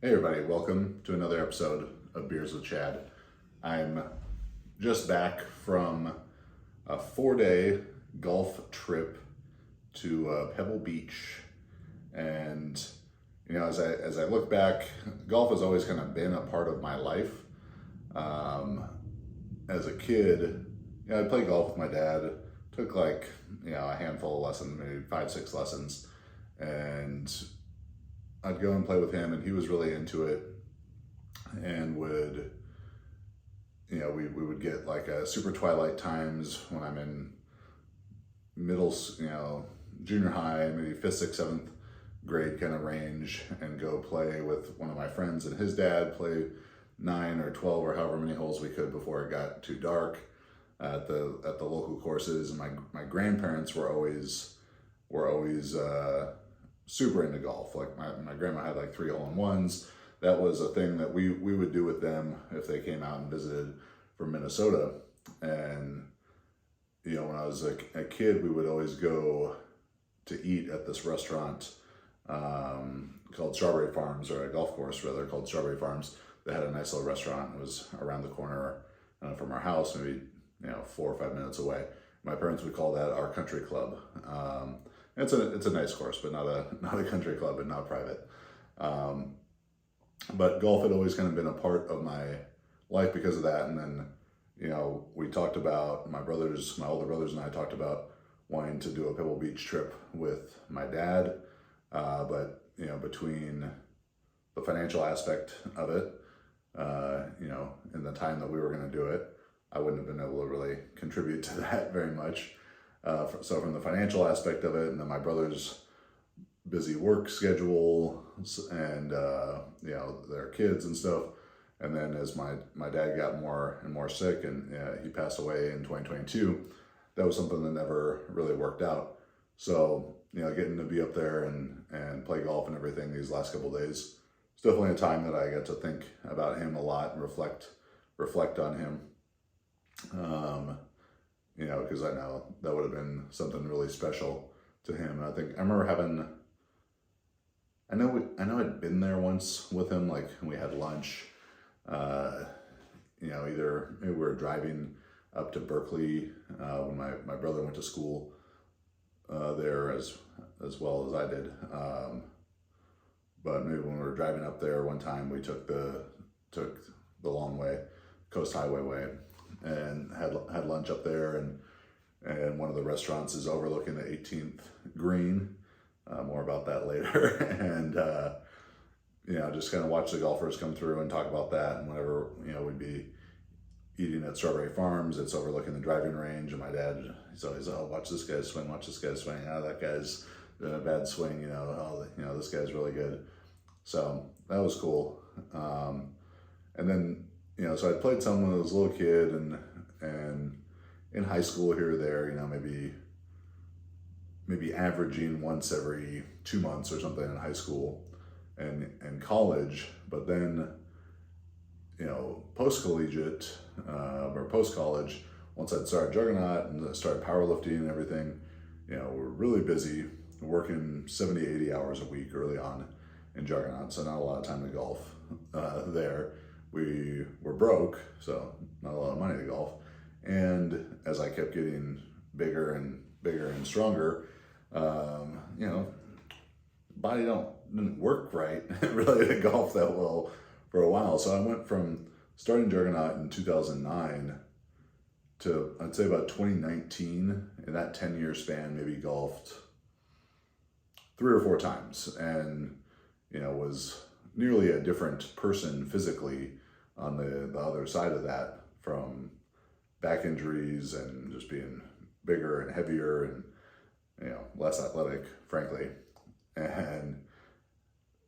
Hey everybody, welcome to another episode of Beers with Chad. I'm just back from a 4-day golf trip to Pebble Beach. And as I look back, golf has always kind of been a part of my life. Um, as a kid, I'd play golf with my dad, took a handful of lessons, maybe 5, 6 lessons. And I'd go and play with him, and he was really into it, and we would get like a super twilight times when I'm in junior high, maybe 5th, 6th, 7th grade kind of range, and go play with one of my friends and his dad, play 9 or 12 or however many holes we could before it got too dark at the local courses. And my grandparents were always super into golf. Like my grandma had like 3 hole-in-ones. That was a thing that we would do with them if they came out and visited from Minnesota. And when I was a kid, we would always go to eat at this restaurant called Strawberry Farms, or a golf course rather called Strawberry Farms. They had a nice little restaurant. It was around the corner from our house, maybe 4 or 5 minutes away. My parents would call that our country club. It's a nice course, but not a country club and not private. But golf had always kind of been a part of my life because of that. And then, we talked about, my older brothers and I talked about wanting to do a Pebble Beach trip with my dad. But, between the financial aspect of it, in the time that we were going to do it, I wouldn't have been able to really contribute to that very much. So from the financial aspect of it, and then my brother's busy work schedule and their kids and stuff, and then as my dad got more and more sick, and he passed away in 2022, that was something that never really worked out. So getting to be up there and play golf and everything these last couple of days, it's definitely a time that I get to think about him a lot and reflect on him. Because I know that would have been something really special to him. And I remember I know I'd been there once with him, like we had lunch, either maybe we were driving up to Berkeley, when my brother went to school, there as well as I did. But maybe when we were driving up there one time, we took the long way, Coast Highway way, and had lunch up there, and one of the restaurants is overlooking the 18th green. More about that later. And just kind of watch the golfers come through and talk about that. And whenever we'd be eating at Strawberry Farms, it's overlooking the driving range, and my dad, he's always, oh, watch this guy swing, oh, that guy's doing a bad swing, this guy's really good. So that was cool. And then so I played some when I was a little kid, and in high school here or there, maybe averaging once every 2 months or something in high school and college. But then, post-collegiate or post-college, once I'd started Juggernaut and started powerlifting and everything, we're really busy working 70, 80 hours a week early on in Juggernaut, so not a lot of time to golf there. We were broke, so not a lot of money to golf. And as I kept getting bigger and stronger, body didn't work right really to golf that well for a while. So I went from starting Juggernaut in 2009 to, I'd say, about 2019. In that 10-year span, maybe golfed 3 or 4 times, and was nearly a different person physically on the other side of that, from back injuries and just being bigger and heavier and less athletic, frankly.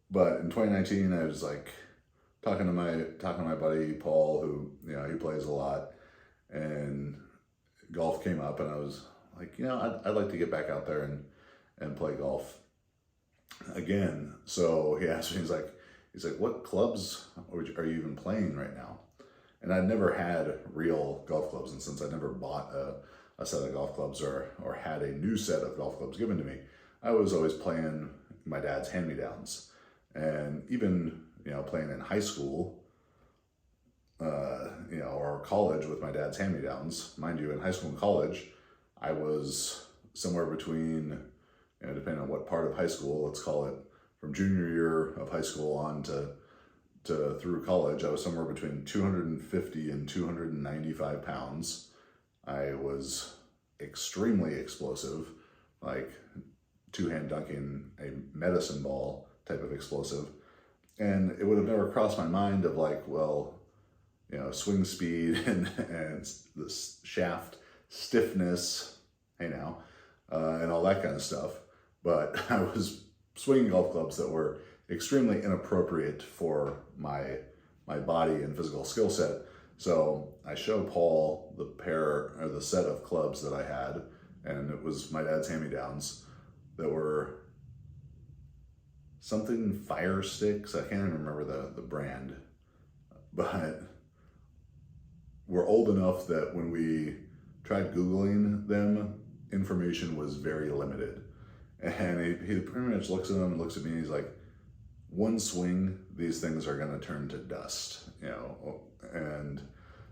But in 2019, I was like talking to my buddy Paul, who he plays a lot, and golf came up, and I was like, I'd like to get back out there and play golf again. So he asked me, he's like, what clubs are you even playing right now? And I'd never had real golf clubs, and since I never bought a set of golf clubs or had a new set of golf clubs given to me, I was always playing my dad's hand-me-downs. And even playing in high school, or college with my dad's hand-me-downs. Mind you, in high school and college, I was somewhere between, depending on what part of high school, let's call it from junior year of high school on to through college, I was somewhere between 250 and 295 pounds. I was extremely explosive, like two-hand dunking a medicine ball type of explosive. And it would have never crossed my mind of like, well, swing speed and the shaft stiffness, and all that kind of stuff. But I was swinging golf clubs that were extremely inappropriate for my body and physical skill set. So I showed Paul the set of clubs that I had, and it was my dad's hand-me-downs that were something Fire Sticks. I can't even remember the brand, but we're old enough that when we tried Googling them, information was very limited. And he pretty much looks at them and looks at me and he's like, one swing, these things are going to turn to dust, And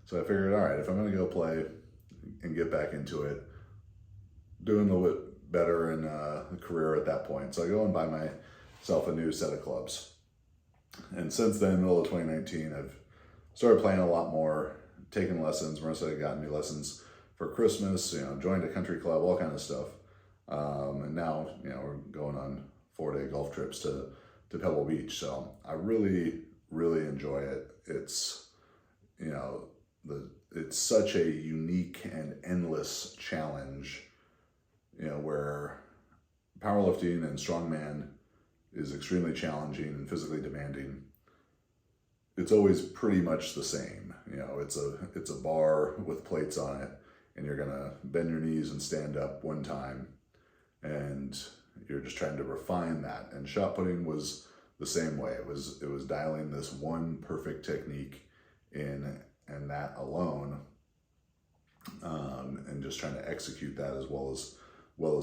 so I figured, all right, if I'm going to go play and get back into it, doing a little bit better in a career at that point. So I go and buy myself a new set of clubs. And since then, middle of 2019, I've started playing a lot more, taking lessons. Marissa got me lessons for Christmas, joined a country club, all kind of stuff. And now, we're going on 4-day golf trips to Pebble Beach. So I really, really enjoy it. It's, it's such a unique and endless challenge, where powerlifting and strongman is extremely challenging and physically demanding. It's always pretty much the same. It's a bar with plates on it, and you're gonna bend your knees and stand up one time, and you're just trying to refine that. And shot putting was the same way. It was dialing this one perfect technique in, and that alone, and just trying to execute that as well as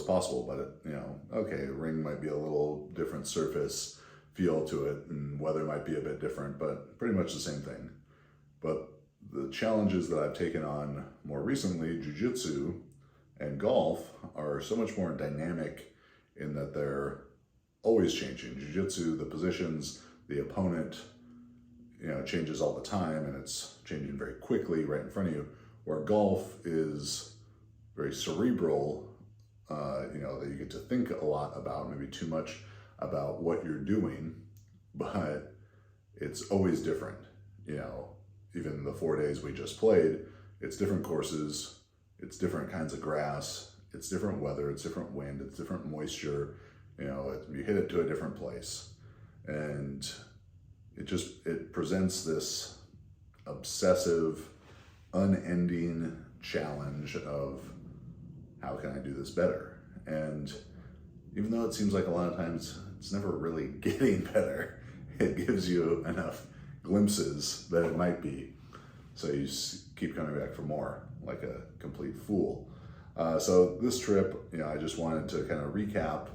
possible. But the ring might be a little different surface feel to it, and weather might be a bit different, but pretty much the same thing. But the challenges that I've taken on more recently, jiu-jitsu and golf, are so much more dynamic in that they're always changing. Jiu-jitsu, the positions, the opponent, changes all the time, and it's changing very quickly right in front of you. Where golf is very cerebral, that you get to think a lot about, maybe too much about what you're doing, but it's always different. Even the 4 days we just played, it's different courses, it's different kinds of grass, it's different weather, it's different wind, it's different moisture, you hit it to a different place. And it presents this obsessive, unending challenge of how can I do this better? And even though it seems like a lot of times it's never really getting better, it gives you enough glimpses that it might be. So you just keep coming back for more, like a complete fool. So this trip, I just wanted to kind of recap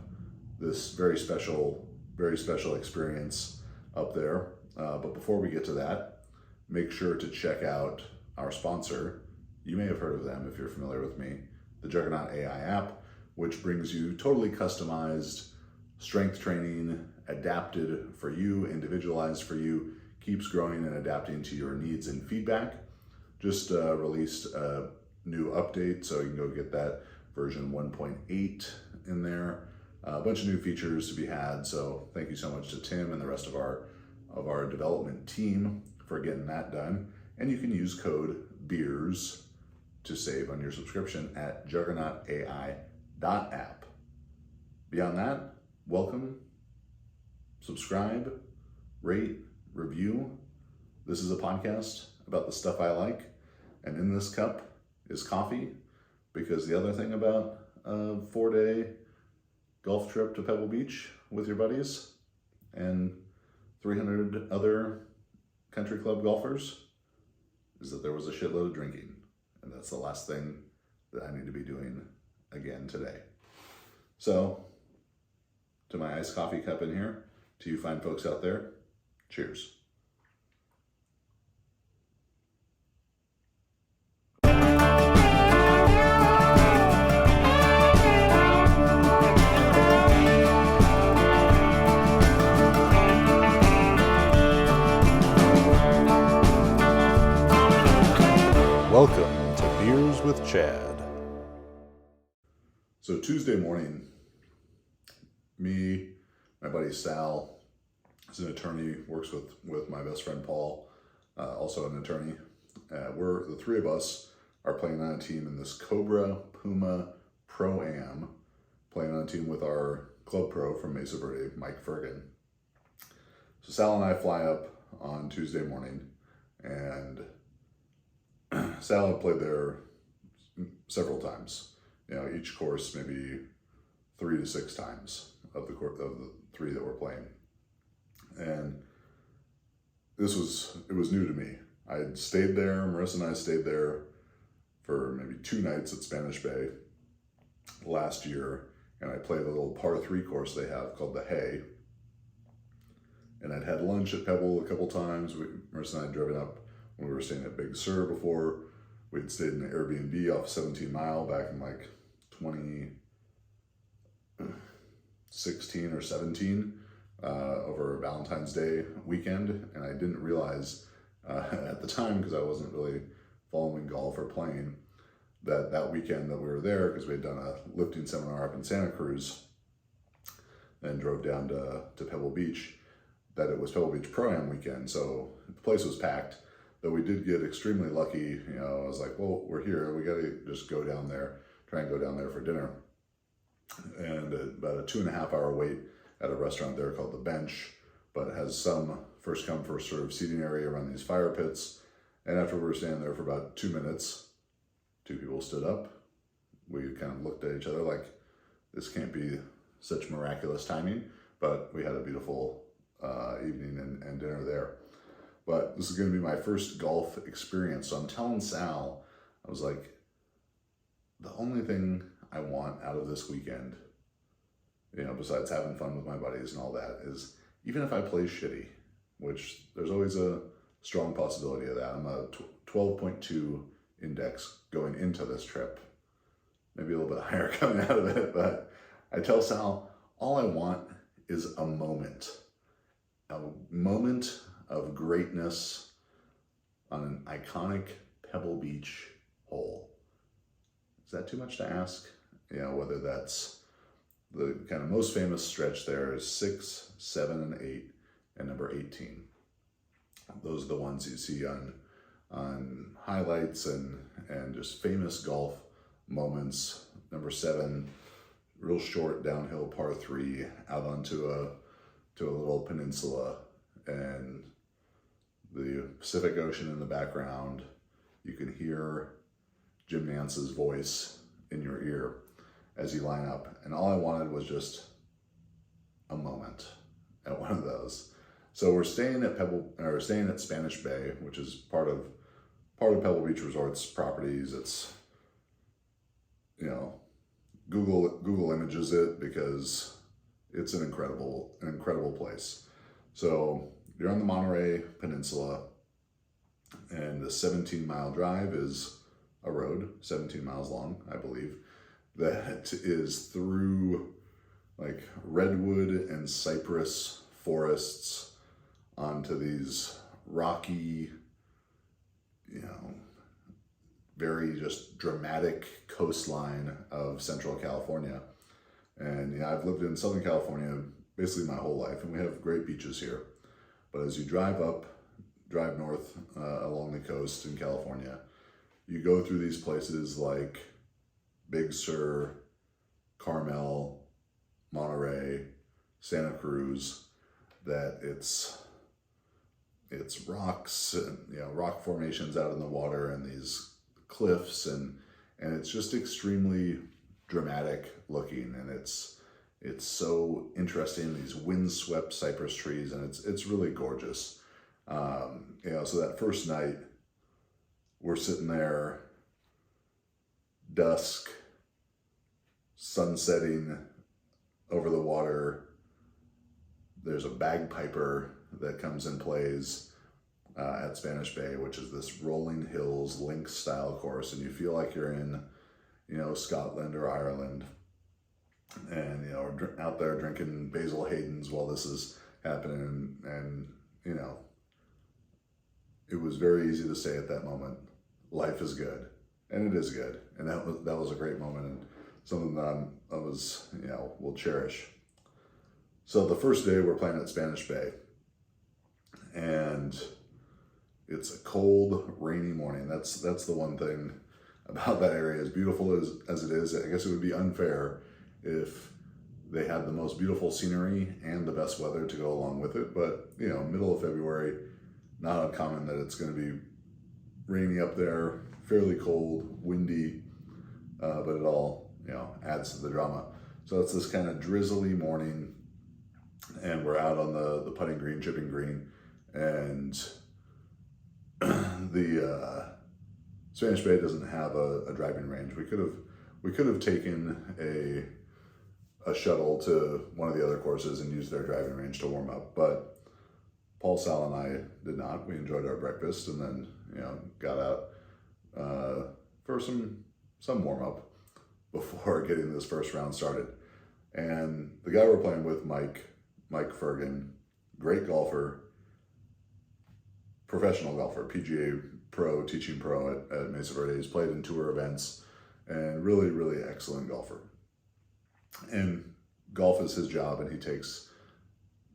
this very special experience up there. But before we get to that, make sure to check out our sponsor. You may have heard of them if you're familiar with me, the Juggernaut AI app, which brings you totally customized strength training, adapted for you, individualized for you, keeps growing and adapting to your needs and feedback. Just released a new update, so you can go get that version 1.8 in there. A bunch of new features to be had, so thank you so much to Tim and the rest of our development team for getting that done. And you can use code BEERS to save on your subscription at juggernautai.app. Beyond that, welcome, subscribe, rate, review. This is a podcast about the stuff I like, and in this cup is coffee, because the other thing about a 4-day golf trip to Pebble Beach with your buddies and 300 other country club golfers is that there was a shitload of drinking, and that's the last thing that I need to be doing again today. So, to my iced coffee cup in here, to you fine folks out there, cheers. Welcome to Beers with Chad. So Tuesday morning, me, my buddy Sal, is an attorney, works with my best friend Paul, also an attorney. We're the three of us are playing on a team in this Cobra Puma Pro-Am, playing on a team with our club pro from Mesa Verde, Mike Fergan. So Sal and I fly up on Tuesday morning, and Sal had played there several times. You know, each course maybe 3 to 6 times of the 3 that we're playing. And it was new to me. I had stayed there, Marissa and I stayed there for maybe 2 nights at Spanish Bay last year, and I played a little par 3 course they have called the Hay. And I'd had lunch at Pebble a couple times. Marissa and I had driven up when we were staying at Big Sur before. We'd stayed in an Airbnb off 17 Mile back in like 2016 or 17 over Valentine's Day weekend. And I didn't realize at the time, because I wasn't really following golf or playing, that weekend that we were there, because we had done a lifting seminar up in Santa Cruz and drove down to Pebble Beach, that it was Pebble Beach Pro-Am weekend. So the place was packed. Though we did get extremely lucky. You know, I was like, well, we're here. We got to just go down there, try and go down there for dinner. And about a 2.5 hour wait at a restaurant there called The Bench, but it has some first come, first served seating area around these fire pits. And after we were standing there for about 2 minutes, 2 people stood up. We kind of looked at each other like, this can't be such miraculous timing, but we had a beautiful evening and dinner there. But this is going to be my first golf experience. So I'm telling Sal, I was like, the only thing I want out of this weekend, you know, besides having fun with my buddies and all that, is even if I play shitty, which there's always a strong possibility of that. I'm a 12.2 index going into this trip, maybe a little bit higher coming out of it. But I tell Sal, all I want is a moment of greatness on an iconic Pebble Beach hole. Is that too much to ask? You know, whether that's the kind of most famous stretch there is 6, 7, and 8, and number 18. Those are the ones you see on highlights and just famous golf moments. Number 7, real short downhill par 3 out onto a little peninsula, and the Pacific Ocean in the background. You can hear Jim Nance's voice in your ear as you line up. And all I wanted was just a moment at one of those. So we're staying at Spanish Bay, which is part of Pebble Beach Resort's properties. It's, you know, Google images it because it's an incredible place. So you're on the Monterey Peninsula, and the 17-mile drive is a road, 17 miles long, I believe, that is through like redwood and cypress forests onto these rocky, you know, very just dramatic coastline of Central California. And yeah, I've lived in Southern California basically my whole life, and we have great beaches here. But as you drive north along the coast in California, you go through these places like Big Sur, Carmel, Monterey, Santa Cruz, that it's rocks and, you know, rock formations out in the water and these cliffs, and it's just extremely dramatic looking, and it's so interesting, these windswept cypress trees, and it's really gorgeous. You know, so that first night we're sitting there, dusk, sun setting over the water. There's a bagpiper that comes and plays at Spanish Bay, which is this rolling hills links style course, and you feel like you're in, you know, Scotland or Ireland, and, you know, out there drinking Basil Hayden's while this is happening. And you know, it was very easy to say at that moment, life is good, and it is good, and that was a great moment and something that I was will cherish. So the first day we're playing at Spanish Bay, and it's a cold, rainy morning. That's the one thing about that area. As beautiful as it is, I guess it would be unfair if they had the most beautiful scenery and the best weather to go along with it. But middle of February, not uncommon that it's going to be rainy up there, fairly cold, windy, but it all adds to the drama. So it's this kind of drizzly morning, and we're out on the putting green, chipping green, and the Spanish Bay doesn't have a driving range. We could have taken a shuttle to one of the other courses and used their driving range to warm up, but Paul, Sal, and I did not. We enjoyed our breakfast and then got out for some warm up before getting this first round started. And the guy we're playing with, Mike Fergan, great golfer, professional golfer, PGA pro, teaching pro at Mesa Verde. He's played in tour events and really, really excellent golfer. And golf is his job, and he takes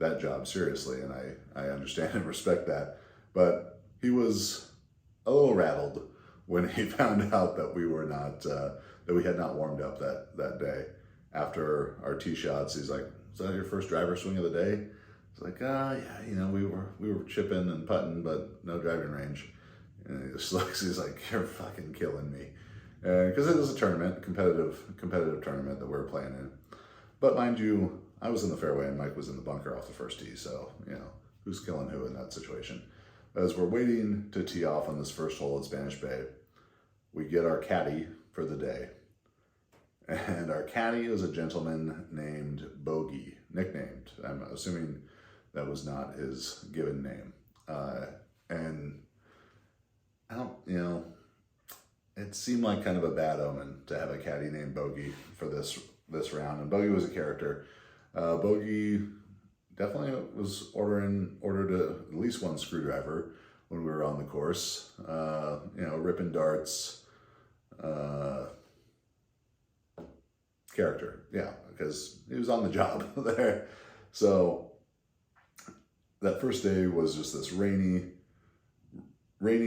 that job seriously, and I understand and respect that. But he was a little rattled when he found out that we were not, that we had not warmed up that day. After our tee shots, he's like, "Is that your first driver swing of the day?" It's like, yeah, we were chipping and putting, but no driving range. And he just looks, he's like, "You're fucking killing me," because it is a tournament, competitive tournament that we're playing in. But mind you, I was in the fairway and Mike was in the bunker off the first tee, so who's killing who in that situation? As we're waiting to tee off on this first hole at Spanish Bay, we get our caddy for the day. And our caddy is a gentleman named Bogey, nicknamed. I'm assuming that was not his given name. And I don't, it seemed like kind of a bad omen to have a caddy named Bogey for this round. And Bogey was a character. Bogey definitely was ordered at least one screwdriver when we were on the course. Ripping darts. Character, yeah, because he was on the job there. So that first day was just this rainy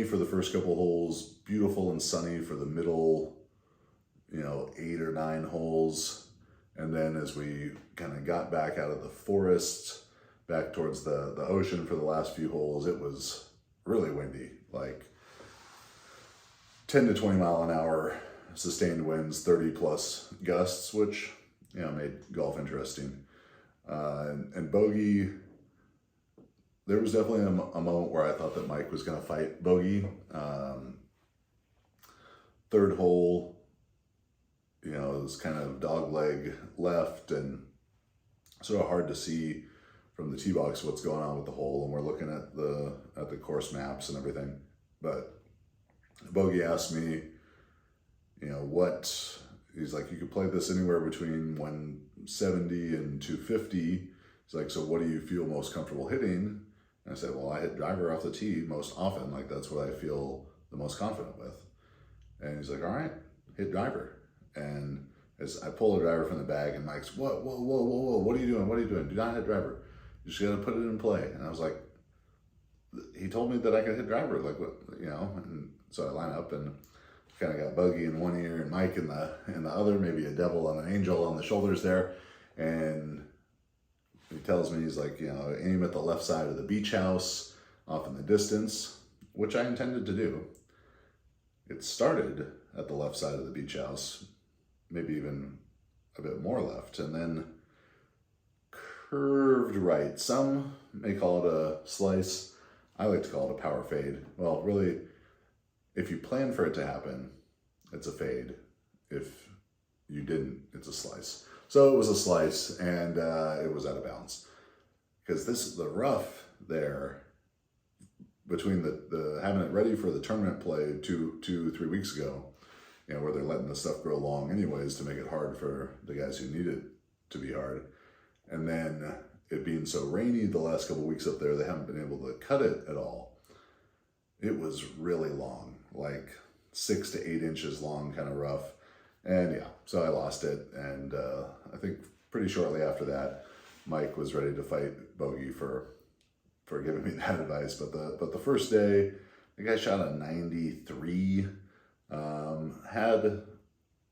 for the first couple holes, beautiful and sunny for the middle, 8 or 9 holes. And then as we kind of got back out of the forest, back towards the ocean for the last few holes, it was really windy, like 10 to 20 mile an hour sustained winds, 30 plus gusts, which made golf interesting. And Bogey, there was definitely a moment where I thought that Mike was going to fight Bogey. Third hole, it was kind of dog leg left and sort of hard to see from the tee box what's going on with the hole, and we're looking at the course maps and everything. But Bogey asked me, he's like, you could play this anywhere between 170 and 250. He's like, so what do you feel most comfortable hitting? And I said, well, I hit driver off the tee most often. Like, that's what I feel the most confident with. And he's like, all right, hit driver. And as I pull the driver from the bag, and Mike's, whoa, what are you doing? Do not hit driver. You just got to put it in play. And I was like, he told me that I could hit driver, like, what, and so I line up and kind of got Bogey in one ear and Mike in the other, maybe a devil and an angel on the shoulders there. And he tells me, he's like, aim at the left side of the beach house off in the distance, which I intended to do. It started at the left side of the beach house, maybe even a bit more left, and then curved right. Some may call it a slice. I like to call it a power fade. Well, really, if you plan for it to happen, it's a fade. If you didn't, it's a slice. So it was a slice, and it was out of bounds. Because the rough there, between the having it ready for the tournament play 3 weeks ago, where they're letting the stuff grow long anyways to make it hard for the guys who need it to be hard. And then it being so rainy the last couple of weeks up there, they haven't been able to cut it at all. It was really long, like 6 to 8 inches long, kind of rough. And yeah, so I lost it. And I think pretty shortly after that, Mike was ready to fight Bogey for giving me that advice. But the first day, I think I shot a 93. Had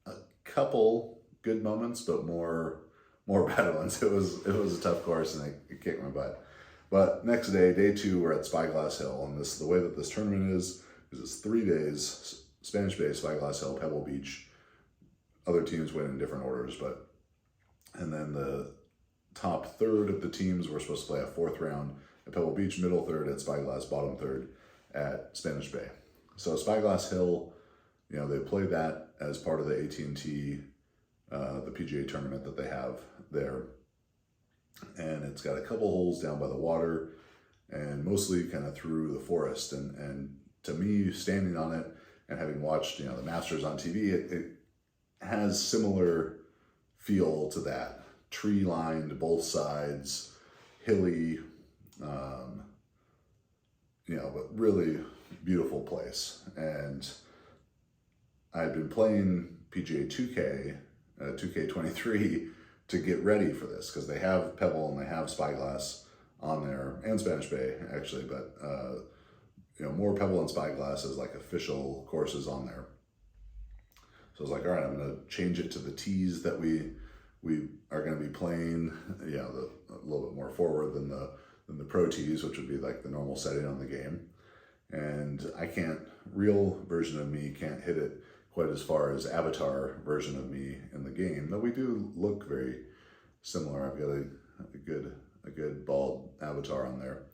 a couple good moments, but more bad ones. It was a tough course, and it kicked my butt. But next day, day 2, we're at Spyglass Hill, and the way that this tournament is it's 3 days: Spanish Bay, Spyglass Hill, Pebble Beach. Other teams win in different orders, and then the top third of the teams were supposed to play a 4th round at Pebble Beach, middle third at Spyglass, bottom third at Spanish Bay. So Spyglass Hill, they play that as part of the AT&T, the PGA tournament that they have there. And it's got a couple holes down by the water and mostly kind of through the forest. And to me, standing on it and having watched, the Masters on TV, it has similar feel to that. Tree lined both sides, hilly, but really beautiful place. And I've been playing PGA 2K, 2K23 to get ready for this, because they have Pebble and they have Spyglass on there, and Spanish Bay actually, but more Pebble and Spyglass as like official courses on there. So I was like, all right, I'm going to change it to the tees that we are going to be playing, a little bit more forward than the pro tees, which would be like the normal setting on the game. And real version of me can't hit it quite as far as avatar version of me in the game, though we do look very similar. I've got a good bald avatar on there,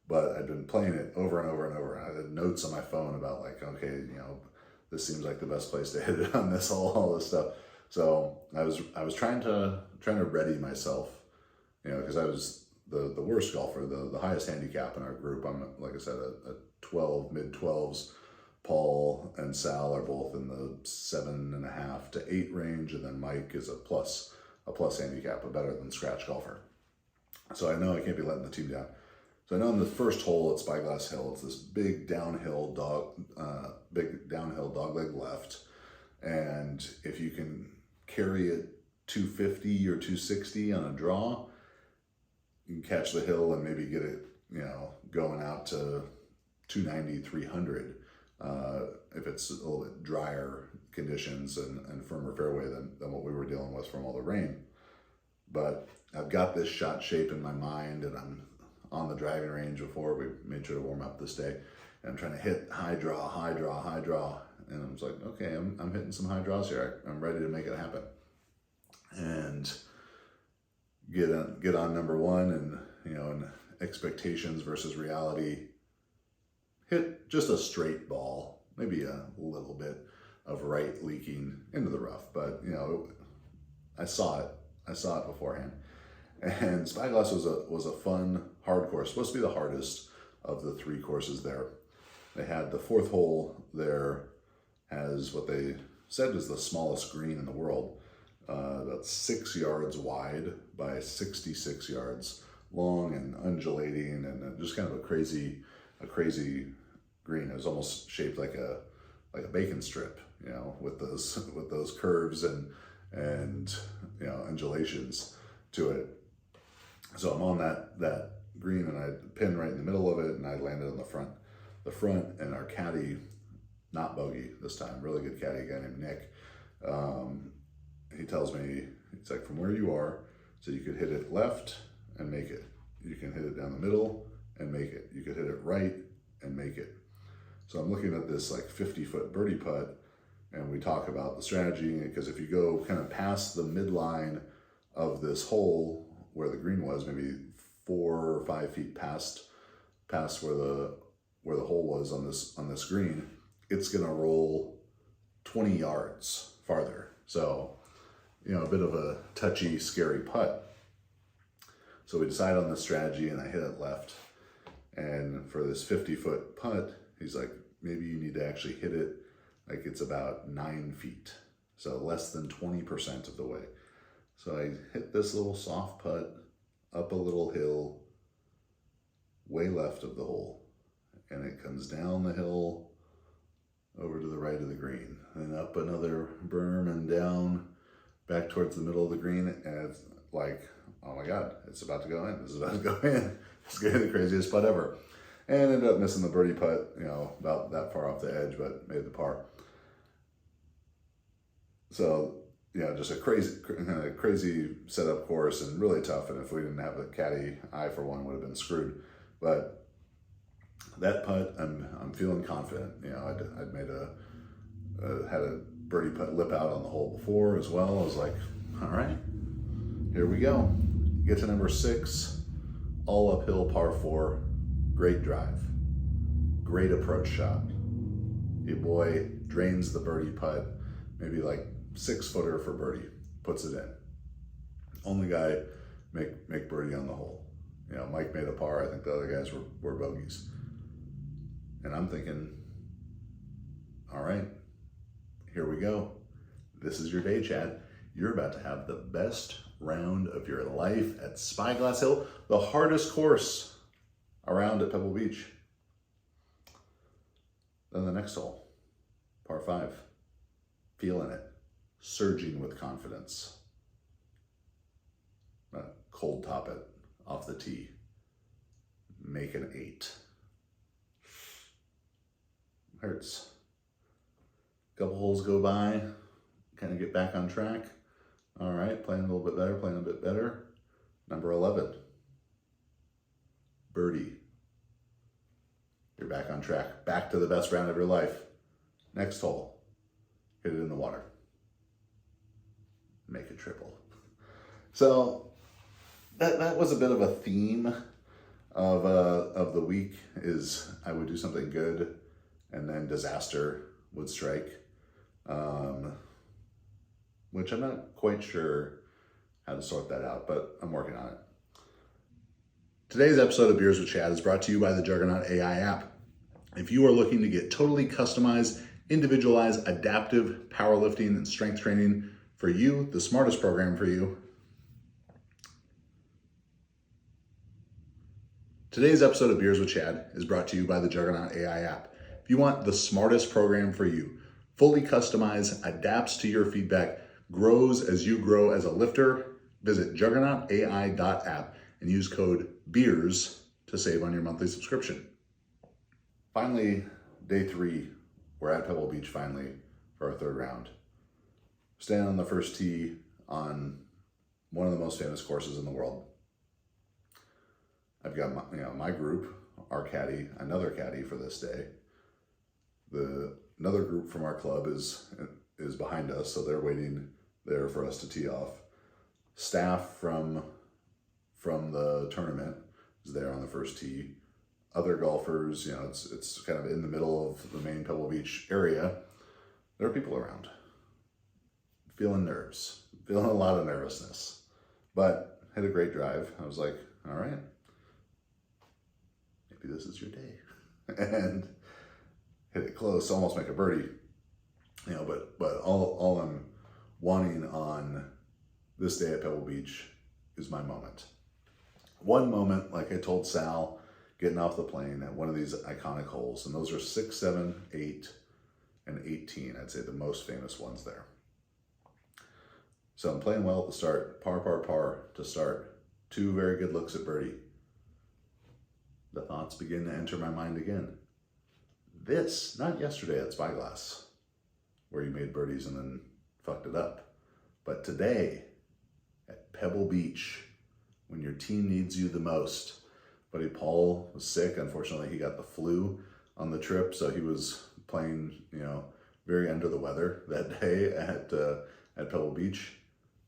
but I've been playing it over and over and over. I had notes on my phone about like, okay, this seems like the best place to hit it on this all this stuff. So I was trying to ready myself, because I was the worst golfer, the highest handicap in our group. I'm, like I said, a 12, mid 12s. Paul and Sal are both in the 7.5 to 8 range, and then Mike is a plus handicap, a better than scratch golfer. So I know I can't be letting the team down. So I know in the first hole at Spyglass Hill, it's this big downhill dogleg left, and if you can carry it 250 or 260 on a draw, you can catch the hill and maybe get it, going out to 290, 300. If it's a little bit drier conditions and firmer fairway than what we were dealing with from all the rain. But I've got this shot shape in my mind, and I'm on the driving range before we made sure to warm up this day, and I'm trying to hit high draw, and I'm just like, okay, I'm hitting some high draws here. I'm ready to make it happen, and get on number one, and and expectations versus reality. Hit just a straight ball, maybe a little bit of right leaking into the rough, but I saw it beforehand. And Spyglass was a fun, hard course, supposed to be the hardest of the 3 courses there. They had the 4th hole there has what they said is the smallest green in the world, about 6 yards wide by 66 yards long and undulating, and just kind of a crazy green. It was almost shaped like a bacon strip, with those curves and undulations to it. So I'm on that green, and I pinned right in the middle of it, and I landed on the front, and our caddy, not bogey this time, really good caddy, a guy named Nick. He tells me, it's like, from where you are, so you could hit it left and make it. You can hit it down the middle and make it. You could hit it right and make it. So I'm looking at this like 50-foot birdie putt, and we talk about the strategy, because if you go kind of past the midline of this hole where the green was, maybe 4 or 5 feet past where the hole was on this green, it's gonna roll 20 yards farther. So, a bit of a touchy, scary putt. So we decide on the strategy, and I hit it left. And for this 50-foot putt, he's like, maybe you need to actually hit it like it's about 9 feet. So less than 20% of the way. So I hit this little soft putt up a little hill, way left of the hole. And it comes down the hill over to the right of the green, and up another berm and down back towards the middle of the green. And it's like, oh my God, it's about to go in. This is about to go in. It's going to be the craziest putt ever. And ended up missing the birdie putt, about that far off the edge, but made the par. So, just a crazy setup course and really tough. And if we didn't have a caddy, I for one would have been screwed. But that putt, I'm feeling confident. I'd made had a birdie putt lip out on the hole before as well. I was like, all right, here we go. Get to number 6, all uphill par 4, great drive, great approach shot. Your boy drains the birdie putt, maybe like 6-footer for birdie, puts it in. Only guy make birdie on the hole. Mike made a par. I think the other guys were bogeys. And I'm thinking, all right, here we go. This is your day, Chad. You're about to have the best round of your life at Spyglass Hill, the hardest course around at Pebble Beach. Then the next hole, par 5, feeling it, surging with confidence. Cold top it off the tee, make an 8. Hurts. Couple holes go by, kind of get back on track. All right, playing a little bit better, playing a bit better. Number 11, birdie. You're back on track, back to the best round of your life. Next hole, hit it in the water. Make a triple. So that was a bit of a theme of the week, is I would do something good and then disaster would strike, which I'm not quite sure how to sort that out, but I'm working on it. Today's episode of Beers with Chad is brought to you by the Juggernaut AI app. If you are looking to get totally customized, individualized, adaptive powerlifting and strength training for you, the smartest program for you, today's episode of Beers with Chad is brought to you by the Juggernaut AI app. If you want the smartest program for you, fully customized, adapts to your feedback, grows as you grow as a lifter, visit juggernautai.app and use code BEERS to save on your monthly subscription. Finally, day 3, we're at Pebble Beach finally for our 3rd round. Standing on the first tee on one of the most famous courses in the world. I've got my group, our caddy, another caddy for this day. Another group from our club is behind us, so they're waiting there for us to tee off. Staff from the tournament is there on the first tee. Other golfers, it's kind of in the middle of the main Pebble Beach area. There are people around. Feeling a lot of nervousness, but hit a great drive. I was like, all right, maybe this is your day. And hit it close, almost make a birdie, but all I'm wanting on this day at Pebble Beach is my moment. One moment, like I told Sal, getting off the plane at one of these iconic holes, and those are 6, 7, 8, and 18, I'd say the most famous ones there. So I'm playing well at the start, par to start. 2 very good looks at birdie. The thoughts begin to enter my mind again. This, not yesterday at Spyglass, where you made birdies and then fucked it up, but today at Pebble Beach, when your team needs you the most. Buddy Paul was sick. Unfortunately, he got the flu on the trip, so he was playing, very under the weather that day at Pebble Beach.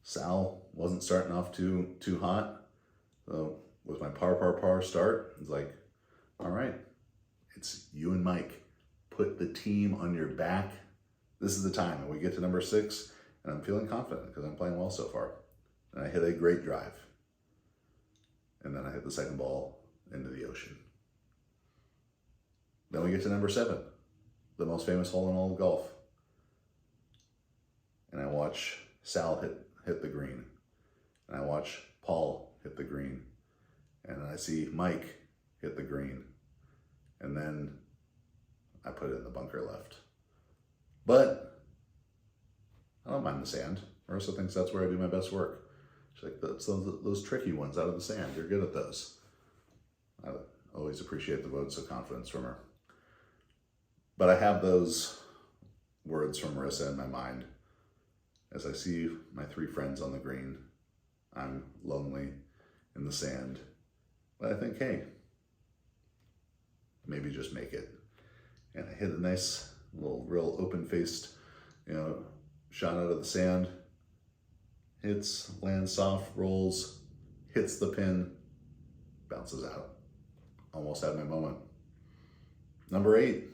Sal wasn't starting off too hot, so with my par start, it's like, all right, it's you and Mike. Put the team on your back. This is the time. And we get to number 6, and I'm feeling confident because I'm playing well so far. And I hit a great drive. And then I hit the second ball into the ocean. Then we get to number 7, the most famous hole in all of golf. And I watch Sal hit the green. And I watch Paul hit the green. And I see Mike hit the green. And then I put it in the bunker left. But I don't mind the sand. Marissa thinks that's where I do my best work. She's like, that's those tricky ones out of the sand. You're good at those. I always appreciate the votes of confidence from her. But I have those words from Marissa in my mind as I see my 3 friends on the green. I'm lonely in the sand. But I think, hey, maybe just make it. And I hit a nice little real open-faced, shot out of the sand. Hits, lands soft, rolls, hits the pin, bounces out. Almost had my moment. Number 8.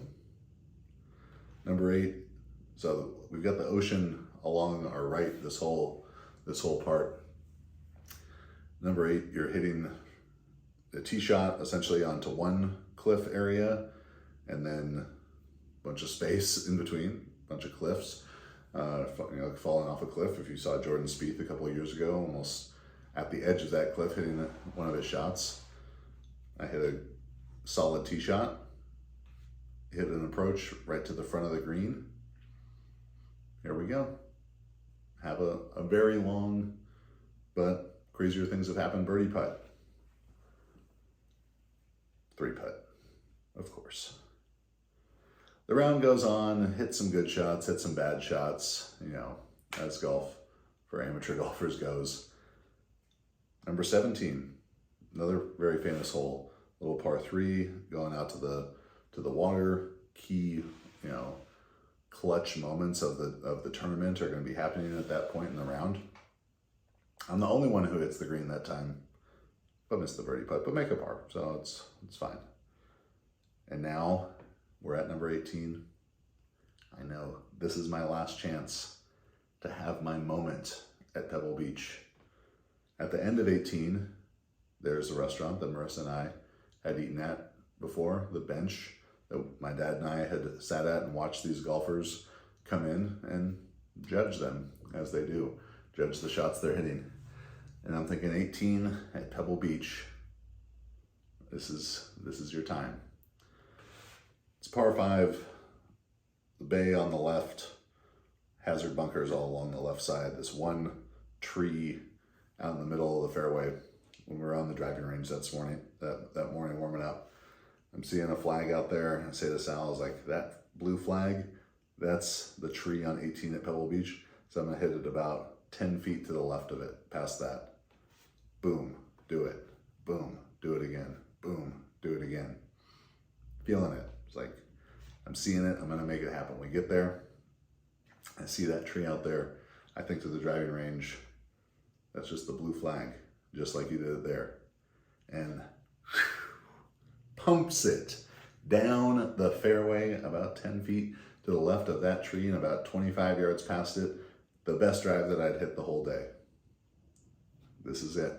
So we've got the ocean along our right, this whole part. Number 8, you're hitting the tee shot essentially onto one cliff area, and then a bunch of space in between, a bunch of cliffs. Falling off a cliff. If you saw Jordan Spieth a couple of years ago, almost at the edge of that cliff, hitting one of his shots. I hit a solid tee shot, hit an approach right to the front of the green. Here we go. Have a very long, but crazier things have happened, birdie putt. 3-putt, of course. The round goes on, hit some good shots, hit some bad shots, as golf for amateur golfers goes. Number 17, another very famous hole, little par 3, going out to the water. Key, clutch moments of the tournament are going to be happening at that point in the round. I'm the only one who hits the green that time, but missed the birdie putt, but make a par, so it's fine. And now we're at number 18. I know this is my last chance to have my moment at Pebble Beach. At the end of 18, there's a restaurant that Marissa and I had eaten at before, the bench that my dad and I had sat at and watched these golfers come in and judge them as they do, judge the shots they're hitting. And I'm thinking 18 at Pebble Beach, this is your time. It's par 5, the bay on the left, hazard bunkers all along the left side, this one tree out in the middle of the fairway. When we were on the driving range that morning warming up, I'm seeing a flag out there, and I say to Sal, I was like, that blue flag, that's the tree on 18 at Pebble Beach, so I'm gonna hit it about 10 feet to the left of it, past that. Boom, do it. Boom, do it again. Boom, do it again. Feeling it. It's like, I'm seeing it, I'm gonna make it happen. We get there, I see that tree out there. I think to the driving range, that's just the blue flag, just like you did it there. And pumps it down the fairway about 10 feet to the left of that tree and about 25 yards past it. The best drive that I'd hit the whole day. This is it.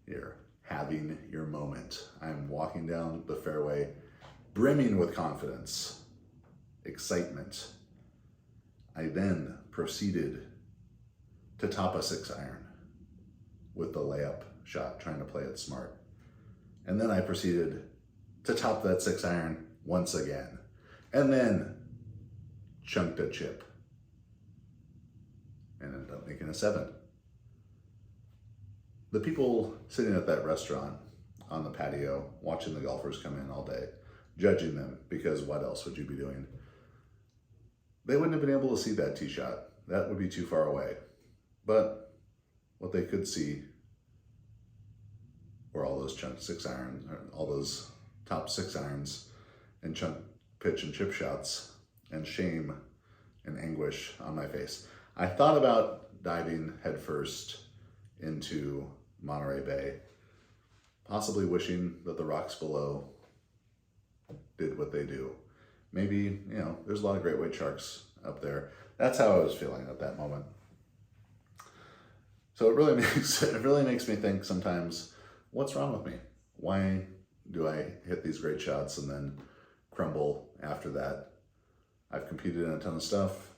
You're having your moment. I'm walking down the fairway, brimming with confidence, excitement. I then proceeded to top a 6-iron with the layup shot, trying to play it smart. And then I proceeded to top that 6-iron once again, and then chunked a chip and ended up making a 7. The people sitting at that restaurant on the patio, watching the golfers come in all day, judging them, because what else would you be doing? They wouldn't have been able to see that tee shot. That would be too far away. But what they could see were all those chunk 6-irons, all those top 6-irons and chunk pitch and chip shots, and shame and anguish on my face. I thought about diving headfirst into Monterey Bay, possibly wishing that the rocks below did what they do. Maybe, there's a lot of great white sharks up there. That's how I was feeling at that moment. So it really makes me think sometimes, what's wrong with me? Why do I hit these great shots and then crumble after that? I've competed in a ton of stuff,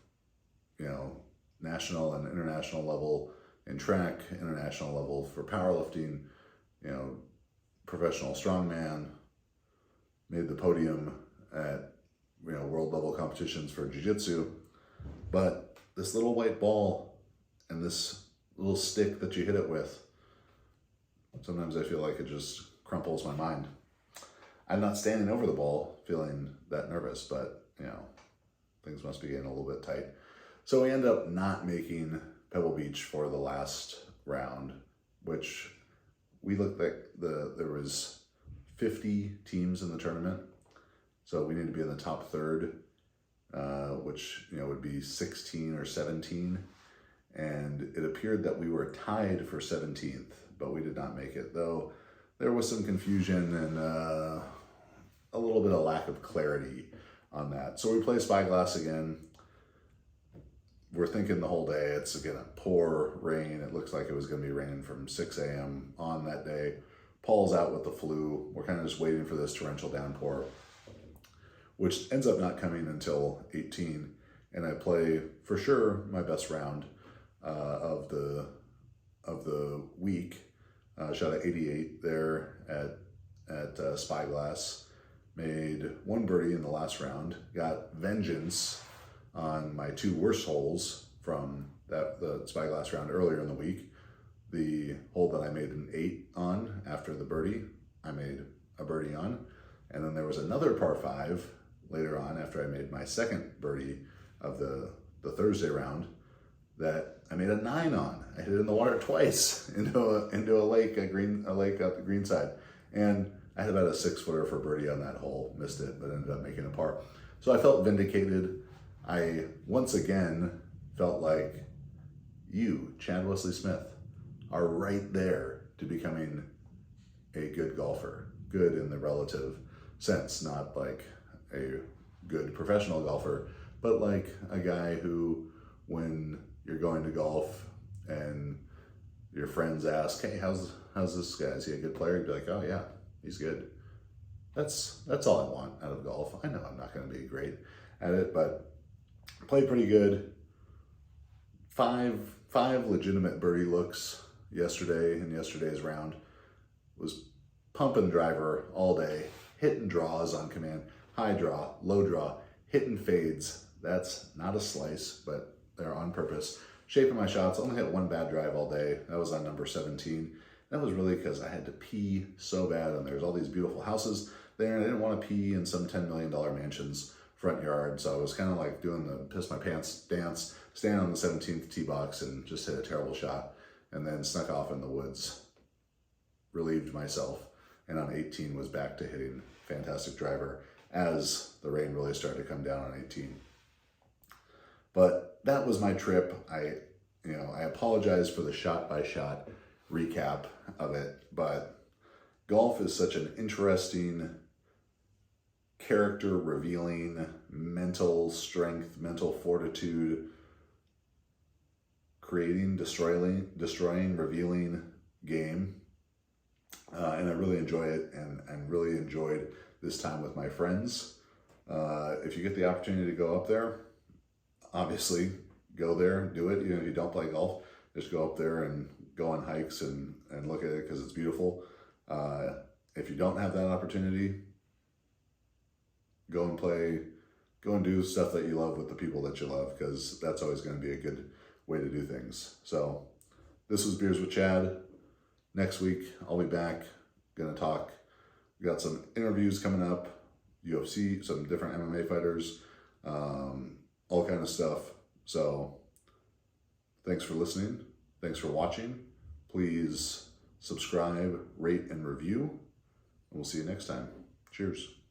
national and international level in track, international level for powerlifting, professional strongman, made the podium at world level competitions for jiu-jitsu. But this little white ball and this little stick that you hit it with, sometimes I feel like it just crumples my mind. I'm not standing over the ball feeling that nervous, but things must be getting a little bit tight. So we end up not making Pebble Beach for the last round, which we looked like there was 50 teams in the tournament. So we need to be in the top third, which would be 16 or 17. And it appeared that we were tied for 17th, but we did not make it, though there was some confusion and a little bit of lack of clarity on that. So we play Spyglass again. We're thinking the whole day it's going to pour rain. It looks like it was going to be raining from 6 a.m. on that day. Paul's out with the flu. We're kind of just waiting for this torrential downpour, which ends up not coming until 18. And I play, for sure, my best round of the week. Shot at 88 there at Spyglass. Made one birdie in the last round. Got vengeance on my two worst holes from the Spyglass round earlier in the week. The hole that I made an 8 on after the birdie, I made a birdie on. And then there was another par 5 later on after I made my second birdie of the Thursday round that I made a 9 on. I hit it in the water twice into a lake, a lake out the green side. And I had about a 6-footer for birdie on that hole, missed it, but ended up making a par. So I felt vindicated. I once again felt like you, Chad Wesley Smith, are right there to becoming a good golfer. Good in the relative sense, not like a good professional golfer, but like a guy who, when you're going to golf and your friends ask, hey, how's this guy? Is he a good player? You'd be like, oh yeah, he's good. That's all I want out of golf. I know I'm not going to be great at it, but played pretty good. Five legitimate birdie looks yesterday in yesterday's round. Was pumping driver all day, hitting draws on command, high draw, low draw, hitting fades. That's not a slice, but they're on purpose. Shaping my shots, only hit one bad drive all day. That was on number 17. That was really because I had to pee so bad, and there's all these beautiful houses there, and I didn't want to pee in some $10 million mansion's front yard. So I was kind of like doing the piss my pants dance, stand on the 17th tee box and just hit a terrible shot, and then snuck off in the woods, relieved myself, and on 18 was back to hitting fantastic driver as the rain really started to come down on 18. But that was my trip. I apologize for the shot-by-shot recap of it, but golf is such an interesting, character-revealing, mental strength, mental fortitude, creating, destroying, revealing game. And I really enjoy it, and really enjoyed this time with my friends. If you get the opportunity to go up there, obviously go there, do it. Even if you don't play golf, just go up there and go on hikes and look at it because it's beautiful. If you don't have that opportunity, go and do stuff that you love with the people that you love, because that's always going to be a good way to do things. So this was Beers with Chad. Next week, I'll be back, going to talk. We got some interviews coming up, UFC, some different MMA fighters, all kind of stuff. So thanks for listening. Thanks for watching. Please subscribe, rate, and review. And we'll see you next time. Cheers.